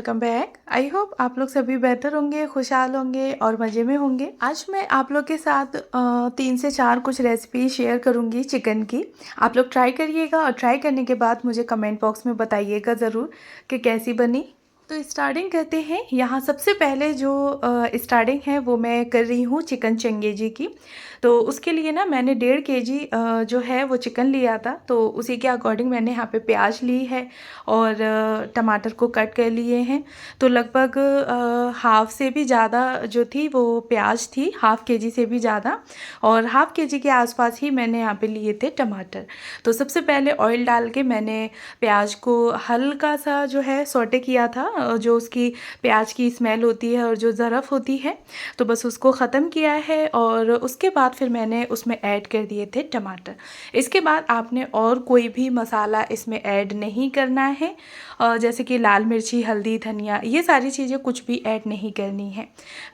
Welcome back. I hope आप लोग सभी बेहतर होंगे, खुशहाल होंगे और मज़े में होंगे। आज मैं आप लोग के साथ 3 से 4 कुछ रेसिपी शेयर करूंगी चिकन की। आप लोग ट्राई करिएगा और ट्राई करने के बाद मुझे कमेंट बॉक्स में बताइएगा ज़रूर कि कैसी बनी। तो स्टार्टिंग करते हैं। यहाँ सबसे पहले जो स्टार्टिंग है वो मैं कर रही हूँ चिकन चंगेजी की। तो उसके लिए ना मैंने 1.5 केजी जो है वो चिकन लिया था, तो उसी के अकॉर्डिंग मैंने यहाँ पे प्याज ली है और टमाटर को कट कर लिए हैं। तो लगभग हाफ से भी ज़्यादा जो थी वो प्याज थी, हाफ केजी से भी ज़्यादा, और हाफ केजी के आसपास ही मैंने यहाँ पे लिए थे टमाटर। तो सबसे पहले ऑयल डाल के मैंने प्याज को हल्का सा जो है सौटे किया था, जो उसकी प्याज की स्मेल होती है और जो ज़रफ़ होती है, तो बस उसको ख़त्म किया है। और उसके बाद फिर मैंने उसमें ऐड कर दिए थे टमाटर। इसके बाद आपने और कोई भी मसाला इसमें ऐड नहीं करना है, जैसे कि लाल मिर्ची, हल्दी, धनिया, ये सारी चीज़ें कुछ भी ऐड नहीं करनी है।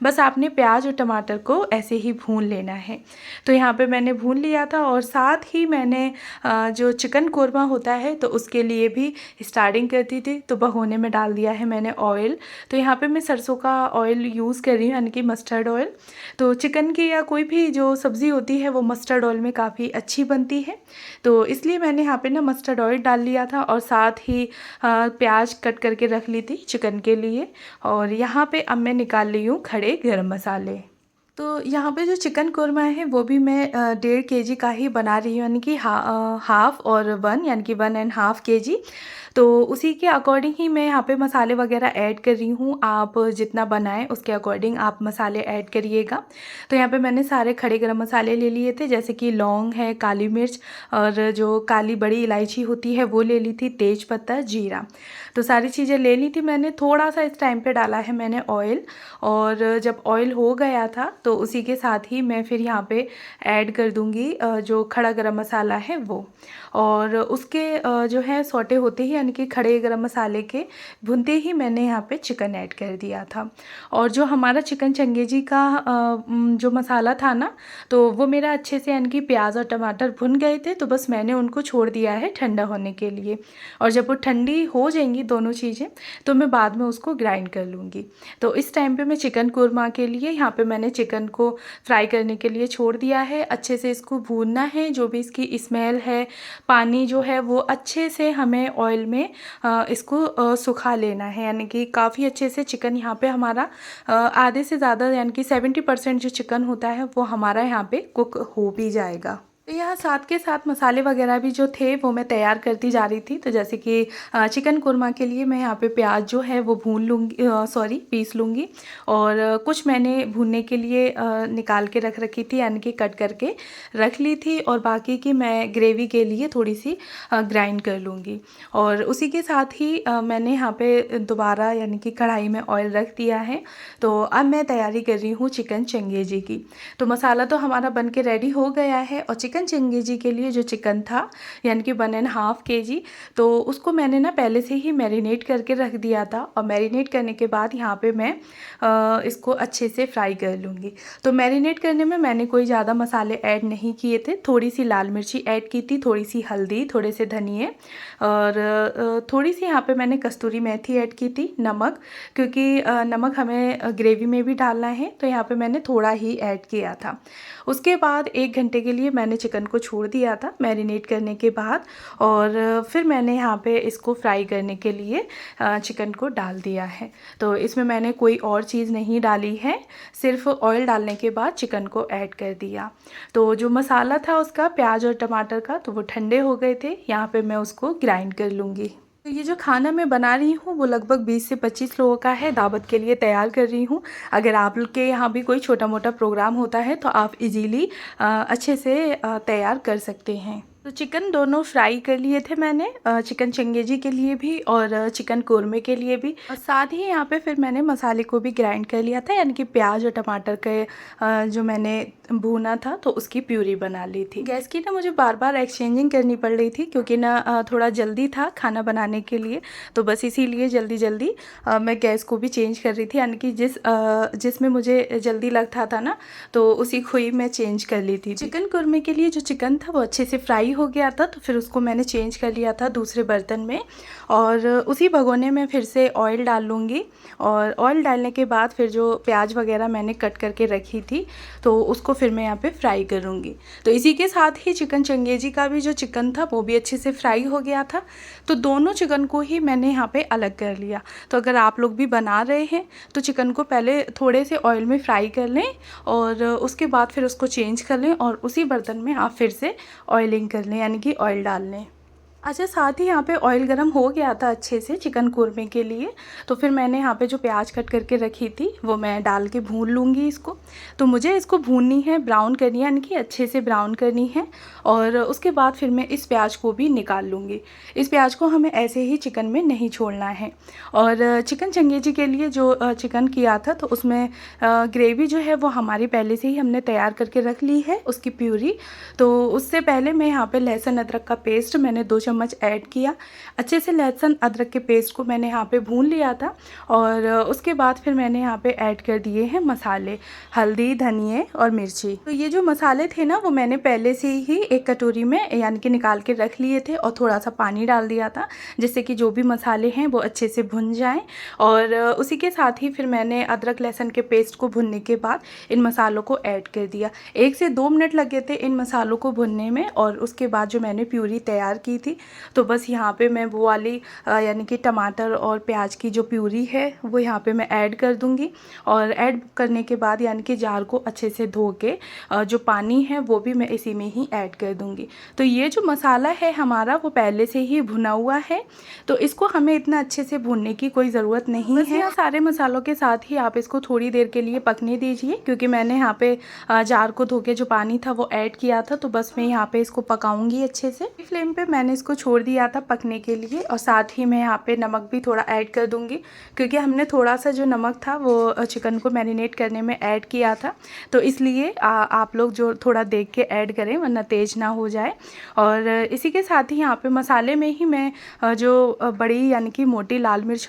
बस आपने प्याज और टमाटर को ऐसे ही भून लेना है। तो यहाँ पे मैंने भून लिया था और साथ ही मैंने जो चिकन कोरमा होता है तो उसके लिए भी स्टार्टिंग करती थी। तो भगोने में डाल दिया है मैंने ऑयल। तो यहाँ पे मैं सरसों का ऑयल यूज़ कर रही हूँ, यानी कि मस्टर्ड ऑयल। तो चिकन की या कोई भी जो सब्ज़ी होती है वो मस्टर्ड ऑयल में काफ़ी अच्छी बनती है, तो इसलिए मैंने यहाँ पे ना मस्टर्ड ऑयल डाल लिया था और साथ ही प्याज कट करके रख ली थी चिकन के लिए। और यहाँ पे अब मैं निकाल ली हूँ खड़े गरम मसाले। तो यहाँ पे जो चिकन कोरमा है वो भी मैं 1.5 केजी का ही बना रही हूँ, यानी कि हाफ़ और 1, यानी कि 1.5 केजी। तो उसी के अकॉर्डिंग ही मैं यहाँ पे मसाले वगैरह ऐड कर रही हूँ। आप जितना बनाएं उसके अकॉर्डिंग आप मसाले ऐड करिएगा। तो यहाँ पे मैंने सारे खड़े गरम मसाले ले लिए थे, जैसे कि लौंग है, काली मिर्च और जो काली बड़ी इलायची होती है वो ले ली थी, तेज पत्ता, जीरा। तो सारी चीज़ें ले ली थी मैंने। थोड़ा सा इस टाइम पे डाला है मैंने ऑयल, और जब ऑयल हो गया था तो उसी के साथ ही मैं फिर यहाँ पे ऐड कर दूँगी जो खड़ा गरम मसाला है वो। और उसके जो है सौटे होते ही, यानी कि खड़े गरम मसाले के भुनते ही मैंने यहाँ पे चिकन ऐड कर दिया था। और जो हमारा चिकन चंगेजी का जो मसाला था ना, तो वो मेरा अच्छे से, यानी कि प्याज और टमाटर भुन गए थे, तो बस मैंने उनको छोड़ दिया है ठंडा होने के लिए। और जब वो ठंडी हो जाएंगी दोनों चीज़ें तो मैं बाद में उसको ग्राइंड कर लूँगी। तो इस टाइम पे मैं चिकन कोरमा के लिए यहाँ पे मैंने चिकन को फ्राई करने के लिए छोड़ दिया है। अच्छे से इसको भूनना है, जो भी इसकी स्मेल है, पानी जो है वो अच्छे से हमें ऑयल में इसको सुखा लेना है, यानी कि काफ़ी अच्छे से चिकन यहाँ पे हमारा आधे से ज़्यादा, यानी कि 70% जो चिकन होता है वो हमारा यहाँ पे कुक हो भी जाएगा। तो यहाँ साथ के साथ मसाले वगैरह भी जो थे वो मैं तैयार करती जा रही थी। तो जैसे कि चिकन कोरमा के लिए मैं यहाँ पे प्याज जो है वो भून लूँगी, पीस लूँगी। और कुछ मैंने भूनने के लिए निकाल के रख रखी थी, यानी कि कट करके रख ली थी, और बाकी की मैं ग्रेवी के लिए थोड़ी सी ग्राइंड कर लूँगी। और उसी के साथ ही मैंने यहाँ पे दोबारा, यानी कि कढ़ाई में ऑयल रख दिया है। तो अब मैं तैयारी कर रही हूँ चिकन चंगेजी की। तो मसाला तो हमारा बन के रेडी हो गया है, और चिकन चंगेजी के लिए जो चिकन था, यानी कि 1.5 केजी, तो उसको मैंने ना पहले से ही मैरिनेट करके रख दिया था। और मैरिनेट करने के बाद यहाँ पे मैं इसको अच्छे से फ्राई कर लूँगी। तो मैरिनेट करने में मैंने कोई ज़्यादा मसाले ऐड नहीं किए थे। थोड़ी सी लाल मिर्ची ऐड की थी, थोड़ी सी हल्दी, थोड़े से धनिए, और थोड़ी सी यहाँ पे मैंने कस्तूरी मेथी ऐड की थी, नमक, क्योंकि नमक हमें ग्रेवी में भी डालना है, तो यहाँ पे मैंने थोड़ा ही ऐड किया था। उसके बाद 1 घंटे के लिए मैंने चिकन को छोड़ दिया था मैरिनेट करने के बाद, और फिर मैंने यहाँ पे इसको फ्राई करने के लिए चिकन को डाल दिया है। तो इसमें मैंने कोई और चीज़ नहीं डाली है, सिर्फ ऑयल डालने के बाद चिकन को ऐड कर दिया। तो जो मसाला था उसका, प्याज और टमाटर का, तो वो ठंडे हो गए थे। यहाँ पे मैं उसको ग्राइंड कर लूँगी। तो ये जो खाना मैं बना रही हूँ वो लगभग 20 से 25 लोगों का है, दावत के लिए तैयार कर रही हूँ। अगर आप लोग के यहाँ भी कोई छोटा मोटा प्रोग्राम होता है तो आप इजीली अच्छे से तैयार कर सकते हैं। तो चिकन दोनों फ्राई कर लिए थे मैंने, चिकन चंगेजी के लिए भी और चिकन कोरमे के लिए भी। और साथ ही यहाँ पे फिर मैंने मसाले को भी ग्राइंड कर लिया था, यानी कि प्याज और टमाटर के जो मैंने भूना था तो उसकी प्यूरी बना ली थी। गैस की ना मुझे बार बार एक्सचेंजिंग करनी पड़ रही थी, क्योंकि ना थोड़ा जल्दी था खाना बनाने के लिए, तो बस इसीलिए जल्दी जल्दी मैं गैस को भी चेंज कर रही थी, यानी कि जिसमें मुझे जल्दी लगता था ना, तो उसी को ही मैं चेंज कर ली थी। चिकन कोरमे के लिए जो चिकन था वो अच्छे से फ्राई हो गया था, तो फिर उसको मैंने चेंज कर लिया था दूसरे बर्तन में। और उसी भगोने में फिर से ऑयल डाल लूँगी। और ऑयल डालने के बाद फिर जो प्याज वगैरह मैंने कट करके रखी थी, तो उसको फिर मैं यहाँ पे फ्राई करूँगी। तो इसी के साथ ही चिकन चंगेजी का भी जो चिकन था वो भी अच्छे से फ्राई हो गया था। तो दोनों चिकन को ही मैंने यहाँ पे अलग कर लिया। तो अगर आप लोग भी बना रहे हैं तो चिकन को पहले थोड़े से ऑयल में फ्राई कर लें और उसके बाद फिर उसको चेंज कर लें और उसी बर्तन में आप फिर से ऑयलिंग कर लें, यानी कि ऑयल डाल लें। अच्छा, साथ ही यहाँ पे ऑयल गरम हो गया था अच्छे से चिकन कोरमे के लिए। तो फिर मैंने यहाँ पे जो प्याज कट करके रखी थी वो मैं डाल के भून लूँगी इसको। तो मुझे इसको भूननी है, ब्राउन करनी है, यानी कि अच्छे से ब्राउन करनी है। और उसके बाद फिर मैं इस प्याज को भी निकाल लूँगी। इस प्याज को हमें ऐसे ही चिकन में नहीं छोड़ना है। और चिकन चंगेजी के लिए जो चिकन किया था, तो उसमें ग्रेवी जो है वो हमारी पहले से ही हमने तैयार करके रख ली है, उसकी प्यूरी। तो उससे पहले मैं यहाँ पे लहसुन अदरक का पेस्ट मैंने 2 चम्मच ऐड किया। अच्छे से लहसुन अदरक के पेस्ट को मैंने यहाँ पे भून लिया था। और उसके बाद फिर मैंने यहाँ पे ऐड कर दिए हैं मसाले, हल्दी, धनिया और मिर्ची। तो ये जो मसाले थे ना, वो मैंने पहले से ही एक कटोरी में यानी कि निकाल के रख लिए थे और थोड़ा सा पानी डाल दिया था, जिससे कि जो भी मसाले हैं वो अच्छे से भुन जाएँ। और उसी के साथ ही फिर मैंने अदरक लहसुन के पेस्ट को भुनने के बाद इन मसालों को ऐड कर दिया। 1 से 2 मिनट लगे थे इन मसालों को भुनने में। और उसके बाद जो मैंने प्यूरी तैयार की थी, तो बस यहाँ पे मैं वो वाली यानी कि टमाटर और प्याज की जो प्यूरी है वो यहाँ पे मैं ऐड कर दूँगी। और ऐड करने के बाद यानी कि जार को अच्छे से धो के जो पानी है वो भी मैं इसी में ही ऐड कर दूँगी। तो ये जो मसाला है हमारा वो पहले से ही भुना हुआ है, तो इसको हमें इतना अच्छे से भूनने की कोई ज़रूरत नहीं है। यहाँ सारे मसालों के साथ ही आप इसको थोड़ी देर के लिए पकने दीजिए, क्योंकि मैंने यहाँ पे जार को धो के जो पानी था वो ऐड किया था। तो बस मैं यहाँ पे इसको पकाऊंगी अच्छे से। फ्लेम पे मैंने इसको छोड़ दिया था पकने के लिए। और साथ ही मैं यहाँ पे नमक भी थोड़ा ऐड कर दूँगी, क्योंकि हमने थोड़ा सा जो नमक था वो चिकन को मैरिनेट करने में ऐड किया था। तो इसलिए आप लोग जो थोड़ा देख के ऐड करें, वरना तेज़ ना हो जाए। और इसी के साथ ही यहाँ पे मसाले में ही मैं जो बड़ी यानी कि मोटी लाल मिर्च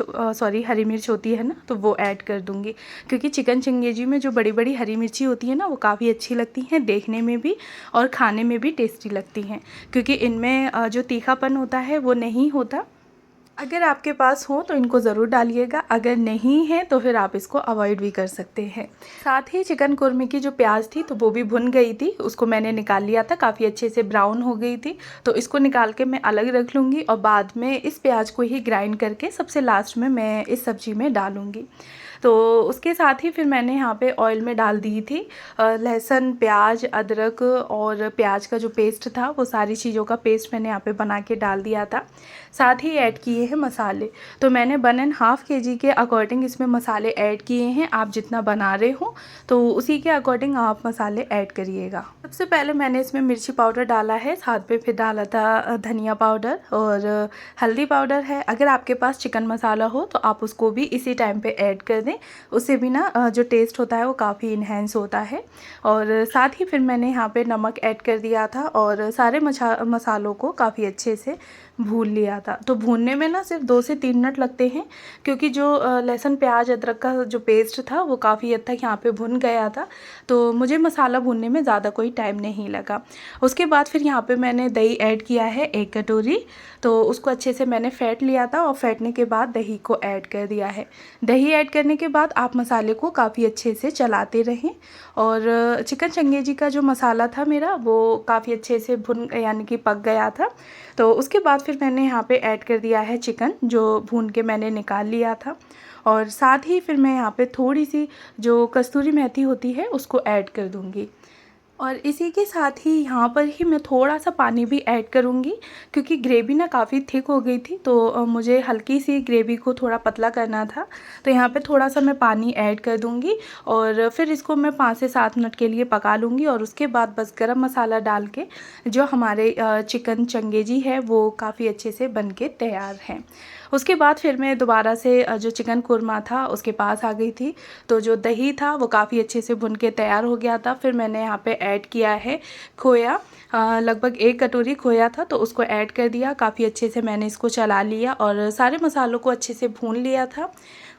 हरी मिर्च होती है ना, तो वो ऐड कर दूँगी। क्योंकि चिकन चंगेजी में जो बड़ी बड़ी हरी मिर्ची होती है ना, वो काफ़ी अच्छी लगती हैं देखने में भी और खाने में भी टेस्टी लगती हैं, क्योंकि इनमें जो तीखापन होता है वो नहीं होता। अगर आपके पास हो तो इनको ज़रूर डालिएगा, अगर नहीं है तो फिर आप इसको अवॉइड भी कर सकते हैं। साथ ही चिकन कुरमे की जो प्याज थी तो वो भी भुन गई थी, उसको मैंने निकाल लिया था, काफ़ी अच्छे से ब्राउन हो गई थी। तो इसको निकाल के मैं अलग रख लूँगी और बाद में इस प्याज को ही ग्राइंड करके सबसे लास्ट में मैं इस सब्ज़ी में डालूँगी। तो उसके साथ ही फिर मैंने यहाँ पे ऑयल में डाल दी थी लहसुन, प्याज, अदरक और प्याज का जो पेस्ट था, वो सारी चीज़ों का पेस्ट मैंने यहाँ पे बना के डाल दिया था। साथ ही ऐड किए हैं मसाले। तो मैंने 1.5 kg के अकॉर्डिंग इसमें मसाले ऐड किए हैं। आप जितना बना रहे हो तो उसी के अकॉर्डिंग आप मसाले ऐड करिएगा। सबसे पहले मैंने इसमें मिर्ची पाउडर डाला है, साथ पे फिर डाला था धनिया पाउडर और हल्दी पाउडर है। अगर आपके पास चिकन मसाला हो तो आप उसको भी इसी टाइम पे ऐड कर दें, उससे भी ना जो टेस्ट होता है वो काफ़ी इन्हेंस होता है। और साथ ही फिर मैंने यहाँ पे नमक ऐड कर दिया था और सारे मसालों को काफ़ी अच्छे से भून लिया था। तो भूनने में ना सिर्फ 2 से 3 मिनट लगते हैं, क्योंकि जो लहसुन, प्याज, अदरक का जो पेस्ट था वो काफ़ी हद तक यहाँ पे भुन गया था। तो मुझे मसाला भूनने में ज़्यादा कोई टाइम नहीं लगा। उसके बाद फिर यहाँ पे मैंने दही ऐड किया है 1 कटोरी। तो उसको अच्छे से मैंने फेंट लिया था और फेंटने के बाद दही को ऐड कर दिया है। दही ऐड करने के बाद आप मसाले को काफ़ी अच्छे से चलाते रहें। और चिकन चंगेजी का जो मसाला था मेरा वो काफ़ी अच्छे से भुन यानी कि पक गया था। तो उसके बाद फिर मैंने यहाँ पे ऐड कर दिया है चिकन, जो भून के मैंने निकाल लिया था। और साथ ही फिर मैं यहाँ पे थोड़ी सी जो कस्तूरी मेथी होती है उसको ऐड कर दूँगी। और इसी के साथ ही यहाँ पर ही मैं थोड़ा सा पानी भी ऐड करूँगी, क्योंकि ग्रेवी ना काफ़ी थिक हो गई थी। तो मुझे हल्की सी ग्रेवी को थोड़ा पतला करना था। तो यहाँ पे थोड़ा सा मैं पानी ऐड कर दूँगी और फिर इसको मैं 5 से 7 मिनट के लिए पका लूँगी। और उसके बाद बस गरम मसाला डाल के जो हमारे चिकन चंगेजी है वो काफ़ी अच्छे से बन के तैयार हैं। उसके बाद फिर मैं दोबारा से जो चिकन कुरमा था उसके पास आ गई थी। तो जो दही था वो काफ़ी अच्छे से भुन के तैयार हो गया था। फिर मैंने यहाँ पे ऐड किया है खोया, लगभग 1 कटोरी खोया था, तो उसको ऐड कर दिया। काफ़ी अच्छे से मैंने इसको चला लिया और सारे मसालों को अच्छे से भून लिया था।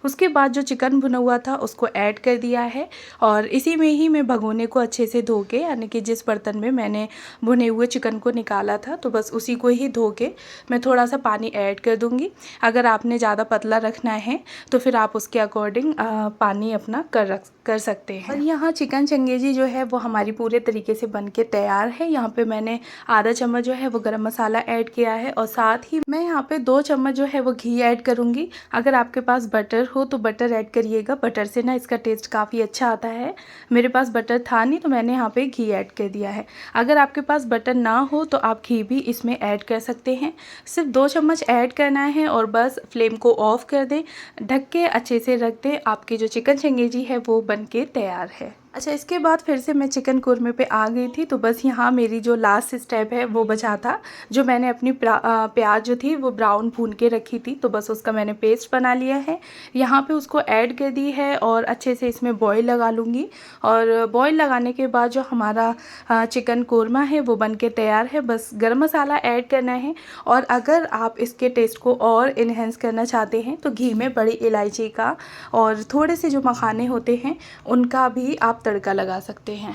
उसके बाद जो चिकन भुना हुआ था उसको ऐड कर दिया है और इसी में ही मैं भगोने को अच्छे से धो के, यानी कि जिस बर्तन में मैंने भुने हुए चिकन को निकाला था तो बस उसी को ही धो के मैं थोड़ा सा पानी ऐड कर दूँगी। अगर आपने ज़्यादा पतला रखना है तो फिर आप उसके अकॉर्डिंग पानी अपना कर सकते हैं। और यहाँ चिकन चंगेजी जो है वो हमारी पूरे तरीके से बन के तैयार है। यहाँ पे मैंने आधा चम्मच जो है वो गरम मसाला ऐड किया है और साथ ही मैं यहाँ पे 2 चम्मच जो है वो घी ऐड करूँगी। अगर आपके पास बटर हो तो बटर ऐड करिएगा, बटर से ना इसका टेस्ट काफ़ी अच्छा आता है। मेरे पास बटर था नहीं तो मैंने यहाँ पे घी ऐड कर दिया है। अगर आपके पास बटर ना हो तो आप घी भी इसमें ऐड कर सकते हैं। सिर्फ 2 चम्मच ऐड करना है और बस फ्लेम को ऑफ कर दें, ढक के अच्छे से रख दें। आपकी जो चिकन चंगेजी है वो बन के तैयार है। अच्छा, इसके बाद फिर से मैं चिकन कोरमे पे आ गई थी। तो बस यहाँ मेरी जो लास्ट स्टेप है वो बचा था, जो मैंने अपनी प्याज जो थी वो ब्राउन भून के रखी थी, तो बस उसका मैंने पेस्ट बना लिया है। यहाँ पे उसको ऐड कर दी है और अच्छे से इसमें बॉईल लगा लूँगी। और बॉईल लगाने के बाद जो हमारा चिकन कोरमा है वो बन के तैयार है। बस गरम मसाला ऐड करना है और अगर आप इसके टेस्ट को और इन्हेंस करना चाहते हैं तो घी में बड़ी इलायची का और थोड़े से जो मखाने होते हैं उनका भी आप तड़का लगा सकते हैं।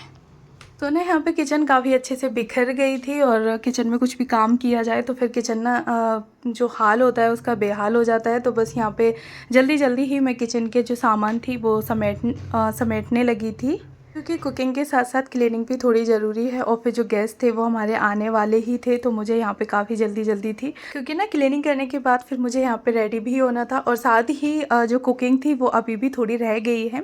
तो ना यहाँ पे किचन काफ़ी अच्छे से बिखर गई थी और किचन में कुछ भी काम किया जाए तो फिर किचन ना जो हाल होता है उसका बेहाल हो जाता है। तो बस यहाँ पे जल्दी जल्दी ही मैं किचन के जो सामान थी वो समेटने लगी थी, क्योंकि कुकिंग के साथ साथ क्लीनिंग भी थोड़ी ज़रूरी है। और फिर जो गेस्ट थे वो हमारे आने वाले ही थे तो मुझे यहाँ पे काफ़ी जल्दी थी, क्योंकि ना क्लीनिंग करने के बाद फिर मुझे यहाँ पे रेडी भी होना था। और साथ ही जो कुकिंग थी वो अभी भी थोड़ी रह गई है,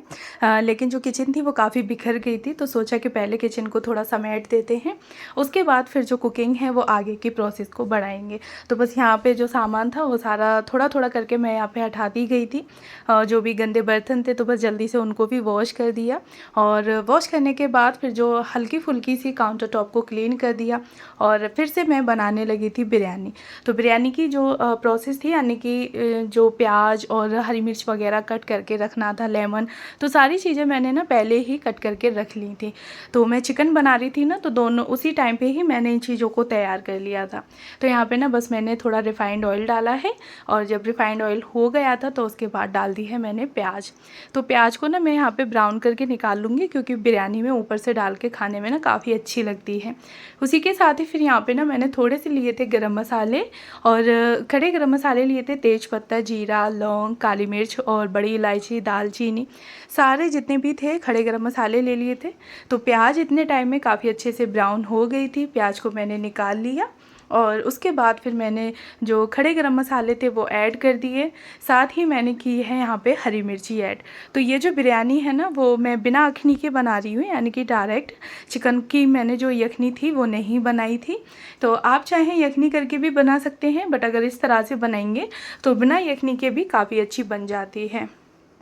लेकिन जो किचन थी वो काफ़ी बिखर गई थी। तो सोचा कि पहले किचन को थोड़ा समेट देते हैं, उसके बाद फिर जो कुकिंग है वो आगे की प्रोसेस को बढ़ाएंगे। तो बस यहाँ पर जो सामान था वो सारा थोड़ा थोड़ा करके मैं यहाँ पर हटाती गई थी। जो भी गंदे बर्तन थे तो बस जल्दी से उनको भी वॉश कर दिया और वॉश करने के बाद फिर जो हल्की फुल्की सी काउंटर टॉप को क्लीन कर दिया और फिर से मैं बनाने लगी थी बिरयानी। तो बिरयानी की जो प्रोसेस थी, यानी कि जो प्याज और हरी मिर्च वगैरह कट करके रखना था, लेमन, तो सारी चीज़ें मैंने ना पहले ही कट करके रख ली थी। तो मैं चिकन बना रही थी ना, तो दोनों उसी टाइम पे ही मैंने इन चीज़ों को तैयार कर लिया था। तो यहाँ पे ना बस मैंने थोड़ा रिफाइंड ऑयल डाला है और जब रिफाइंड ऑयल हो गया था तो उसके बाद डाल दी है मैंने प्याज। तो प्याज को ना मैं यहाँ पे ब्राउन करके निकाल लूँगी, क्योंकि बिरयानी में ऊपर से डाल के खाने में ना काफ़ी अच्छी लगती है। उसी के साथ ही फिर यहाँ पे ना मैंने थोड़े से लिए थे गरम मसाले और खड़े गरम मसाले लिए थे, तेज पत्ता, जीरा, लौंग, काली मिर्च और बड़ी इलायची, दालचीनी, सारे जितने भी थे खड़े गरम मसाले ले लिए थे। तो प्याज इतने टाइम में काफ़ी अच्छे से ब्राउन हो गई थी, प्याज को मैंने निकाल लिया और उसके बाद फिर मैंने जो खड़े गरम मसाले थे वो ऐड कर दिए। साथ ही मैंने की है यहाँ पे हरी मिर्ची ऐड। तो ये जो बिरयानी है ना वो मैं बिना अखनी के बना रही हूँ, यानी कि डायरेक्ट चिकन की मैंने जो यखनी थी वो नहीं बनाई थी। तो आप चाहें यखनी करके भी बना सकते हैं, बट अगर इस तरह से बनाएंगे तो बिना यखनी के भी काफ़ी अच्छी बन जाती है।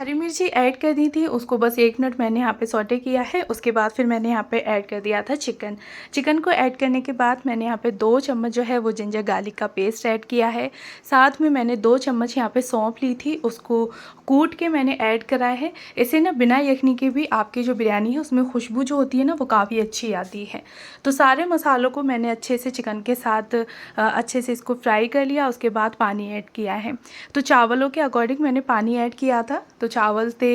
हरी मिर्ची ऐड कर दी थी, उसको बस 1 मिनट मैंने यहाँ पे सौटे किया है। उसके बाद फिर मैंने यहाँ पे ऐड कर दिया था चिकन को ऐड करने के बाद मैंने यहाँ पे 2 चम्मच जो है वो जिंजर गार्लिक का पेस्ट ऐड किया है। साथ में मैंने 2 चम्मच यहाँ पे सौंफ ली थी, उसको कूट के मैंने ऐड करा है। इसे ना बिना यखनी के भी आपकी जो बिरयानी है उसमें खुशबू जो होती है ना वो काफ़ी अच्छी आती है। तो सारे मसालों को मैंने अच्छे से चिकन के साथ अच्छे से इसको फ्राई कर लिया। उसके बाद पानी ऐड किया है। तो चावलों के अकॉर्डिंग मैंने पानी ऐड किया था। तो चावल थे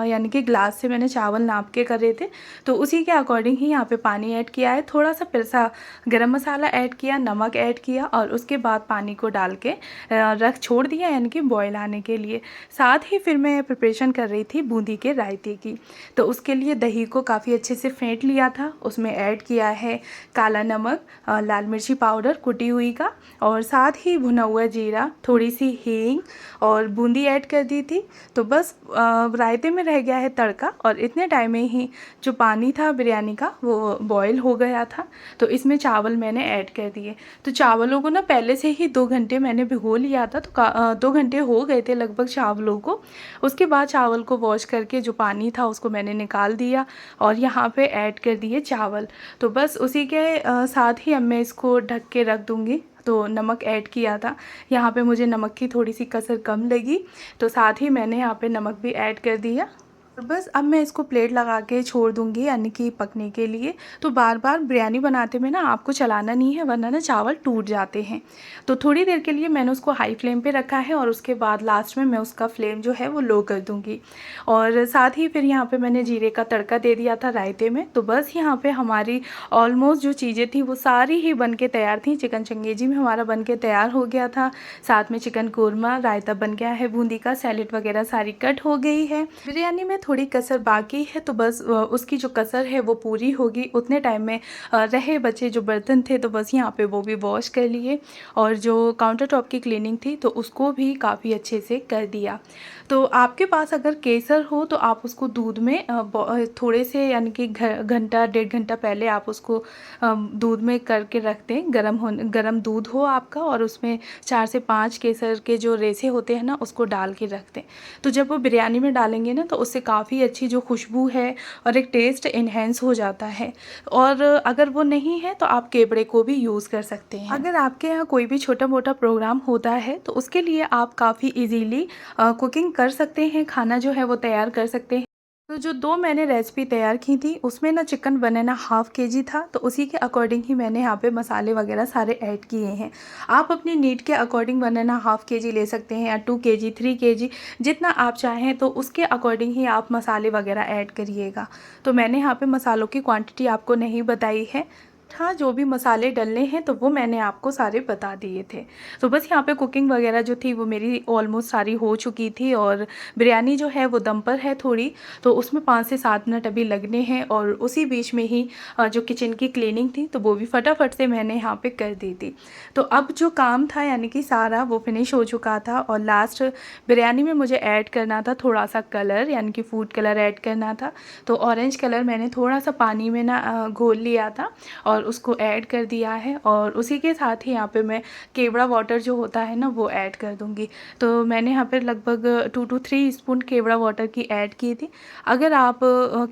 यानी कि ग्लास से मैंने चावल नाप के करे थे, तो उसी के अकॉर्डिंग ही यहाँ पे पानी ऐड किया है। थोड़ा सा फिर सा गरम मसाला ऐड किया, नमक ऐड किया और उसके बाद पानी को डाल के रख छोड़ दिया, यानी कि बॉयल आने के लिए। साथ ही फिर मैं प्रिपरेशन कर रही थी बूंदी के रायते की। तो उसके लिए दही को काफ़ी अच्छे से फेंट लिया था, उसमें ऐड किया है काला नमक, लाल मिर्ची पाउडर कुटी हुई का, और साथ ही भुना हुआ जीरा, थोड़ी सी हींग और बूंदी ऐड कर दी थी। तो बस रायते में रह गया है तड़का और इतने टाइम में ही जो पानी था बिरयानी का वो बॉयल हो गया था। तो इसमें चावल मैंने ऐड कर दिए। तो चावलों को ना पहले से ही 2 घंटे मैंने भिगो लिया था, तो 2 घंटे हो गए थे लगभग चावलों को। उसके बाद चावल को वॉश करके जो पानी था उसको मैंने निकाल दिया और यहाँ पे ऐड कर दिए चावल। तो बस उसी के साथ ही अब मैं इसको ढक के रख दूँगी। तो नमक ऐड किया था, यहाँ पे मुझे नमक की थोड़ी सी कसर कम लगी, तो साथ ही मैंने यहाँ पे नमक भी ऐड कर दिया। और बस अब मैं इसको प्लेट लगा के छोड़ दूँगी यानी कि पकने के लिए। तो बार-बार बिरयानी बनाते में ना आपको चलाना नहीं है, वरना ना चावल टूट जाते हैं। तो थोड़ी देर के लिए मैंने उसको हाई फ्लेम पे रखा है और उसके बाद लास्ट में मैं उसका फ्लेम जो है वो लो कर दूँगी। और साथ ही फिर यहाँ पे मैंने जीरे का तड़का दे दिया था रायते में। तो बस यहाँ पे हमारी ऑलमोस्ट जो चीज़ें थी वो सारी ही बन के तैयार थी। चिकन चंगेजी में हमारा बन के तैयार हो गया था, साथ में चिकन कोरमा, रायता बन गया है बूंदी का, सैलेड वगैरह सारी कट हो गई है। बिरयानी में थोड़ी कसर बाकी है, तो बस उसकी जो कसर है वो पूरी होगी। उतने टाइम में रहे बचे जो बर्तन थे तो बस यहाँ पे वो भी वॉश कर लिए, और जो काउंटर टॉप की क्लीनिंग थी तो उसको भी काफ़ी अच्छे से कर दिया। तो आपके पास अगर केसर हो तो आप उसको दूध में थोड़े से यानी कि घंटा 1.5 घंटा पहले आप उसको दूध में करके रख दें। गरम दूध हो आपका और उसमें 4 से 5 केसर के जो रेसे होते हैं ना उसको डाल के रख दें। तो जब वो बिरयानी में डालेंगे ना तो उससे काफ़ी अच्छी जो खुशबू है और एक टेस्ट इन्हेंस हो जाता है। और अगर वो नहीं है तो आप केवड़े को भी यूज़ कर सकते हैं। अगर आपके यहाँ कोई भी छोटा मोटा प्रोग्राम होता है तो उसके लिए आप काफ़ी इजीली कुकिंग कर सकते हैं, खाना जो है वो तैयार कर सकते हैं। तो जो 2 मैंने रेसिपी तैयार की थी उसमें ना चिकन 1.5 केजी था, तो उसी के अकॉर्डिंग ही मैंने यहाँ पे मसाले वगैरह सारे ऐड किए हैं। आप अपनी नीड के अकॉर्डिंग 1.5 केजी ले सकते हैं या 2 केजी 3 केजी जितना आप चाहें, तो उसके अकॉर्डिंग ही आप मसाले वगैरह ऐड करिएगा। तो मैंने यहाँ पे मसालों की क्वांटिटी आपको नहीं बताई है। हाँ, जो भी मसाले डलने हैं तो वो मैंने आपको सारे बता दिए थे। तो बस यहाँ पे कुकिंग वगैरह जो थी वो मेरी ऑलमोस्ट सारी हो चुकी थी, और बिरयानी जो है वो दम पर है थोड़ी, तो उसमें 5 से 7 मिनट अभी लगने हैं। और उसी बीच में ही जो किचन की क्लीनिंग थी तो वो भी फटाफट से मैंने यहाँ पे कर दी थी। तो अब जो काम था यानी कि सारा वो फिनिश हो चुका था, और लास्ट बिरयानी में मुझे ऐड करना था थोड़ा सा कलर यानी कि फूड कलर ऐड करना था। तो ऑरेंज कलर मैंने थोड़ा सा पानी में ना घोल लिया था और उसको ऐड कर दिया है, और उसी के साथ ही यहाँ पे मैं केवड़ा वाटर जो होता है ना वो ऐड कर दूँगी। तो मैंने यहाँ पे लगभग 2 to 3 स्पून केवड़ा वाटर की ऐड की थी। अगर आप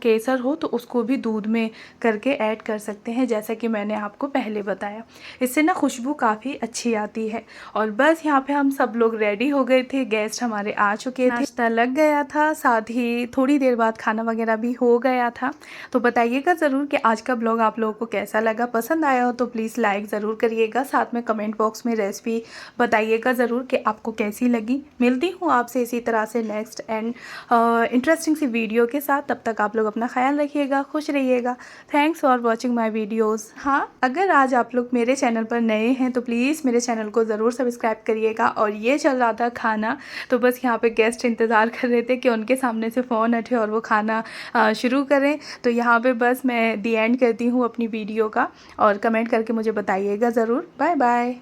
केसर हो तो उसको भी दूध में करके ऐड कर सकते हैं, जैसा कि मैंने आपको पहले बताया। इससे ना खुशबू काफ़ी अच्छी आती है। और बस यहाँ पे हम सब लोग रेडी हो गए थे, गेस्ट हमारे आ चुके थे, नाश्ता लग गया था, साथ ही थोड़ी देर बाद खाना वगैरह भी हो गया था। तो बताइएगा ज़रूर कि आज का ब्लॉग आप लोगों को कैसा लगा। पसंद आया हो तो प्लीज़ लाइक ज़रूर करिएगा, साथ में कमेंट बॉक्स में रेसिपी बताइएगा ज़रूर कि आपको कैसी लगी। मिलती हूँ आपसे इसी तरह से नेक्स्ट एंड इंटरेस्टिंग सी वीडियो के साथ। तब तक आप लोग अपना ख्याल रखिएगा, खुश रहिएगा। Thanks for watching my videos. हाँ, अगर आज आप लोग मेरे चैनल पर नए हैं तो प्लीज़ मेरे चैनल को ज़रूर सब्सक्राइब करिएगा। और ये चल रहा था खाना, तो बस यहाँ पे गेस्ट इंतज़ार कर रहे थे कि उनके सामने से फ़ोन हटे और वो खाना शुरू करें। तो यहाँ पे बस मैं दी एंड करती हूँ अपनी वीडियो का, और कमेंट करके मुझे बताइएगा ज़रूर। Bye bye.